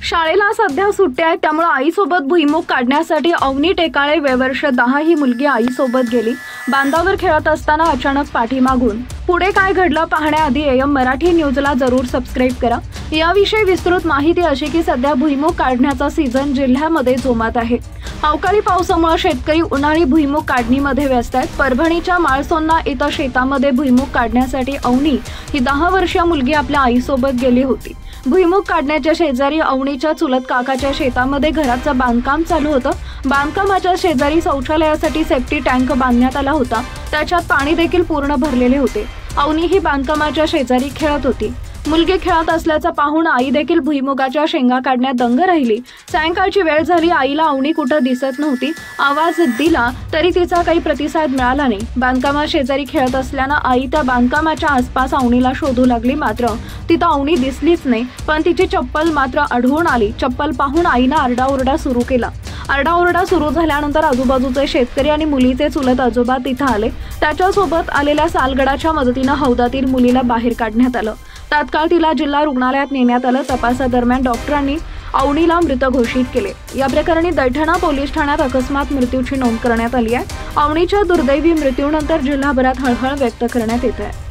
शाळेला सध्या सुट्ट्या आहेत, त्यामुळे आईसोबत भुईमुग काढण्यासाठी अवनी टेकाळे वर्ष 10 ही मुलगी आईसोबत गेली। बांधावर खेळत असताना अचानक पाठीमागून पुढे काय घडलं पाहण्याआधी एम मराठी न्यूजला जरूर सबस्क्राइब करा। याविषयी विस्तृत माहिती अशी की सध्या भुईमुग काढण्याचा सीझन जिल्ह्यामध्ये जोमात आहे। अवकाळी पावसामुळे शेतकरी उन्हाळी भुईमुग काढणीमध्ये व्यस्त आहेत। परभणीच्या माळसोन्ना इथं शेतामध्ये भुईमुग काढण्यासाठी अवनी ही 10 वर्षीय मुलगी आपल्या आईसोबत गेली होती। भुईमुग काढण्याच्या शेजारी अवनीच्या चुलत काकाच्या शेतामध्ये घराचं बांधकाम चालू होतं। बांधकामाच्या शेजारी शौचालयासाठी सेफ्टी टँक बांधण्यात आला होता, त्याच्यात पाणी देखील पूर्ण भरलेले होते। अवनी ही बांधकामाच्या शेजारी खेळत होती। मुलगी खेळत असल्याचं पाहून आई देखील भुईमुगाच्या शेंगा काढण्यात दंग राहिली। सायंकाळची वेळ झाली, आईला अवनी कुठं दिसत नव्हती। आवाज दिला तरी तिचा काही प्रतिसाद मिळाला नाही। बांधकामा शेजारी खेळत असल्यानं आई त्या बांधकामाच्या आसपास अवनीला शोधू लागली, मात्र तिथं अवनी दिसलीच नाही। पण तिची चप्पल मात्र आढळून आली। चप्पल पाहून आईनं आरडाओरडा सुरू केला। आरडाओरडा सुरू झाल्यानंतर आजूबाजूचे शेतकरी आणि मुलीचे चुलत आजोबा तिथं आले। त्याच्यासोबत आलेल्या सालगडाच्या मदतीनं हौदातील मुलीला बाहेर काढण्यात आलं। तात्काळ तिला जिल्हा रुग्णालयात नेण्यात आलं। तपासादरम्यान डॉक्टरांनी अवनीला मृत घोषित केले। या प्रकरणी दैठणा पोलीस ठाण्यात अकस्मात मृत्यूची नोंद करण्यात आली आहे। अवनीच्या दुर्दैवी मृत्यूनंतर जिल्हाभरात हळहळ व्यक्त करण्यात येत आहे।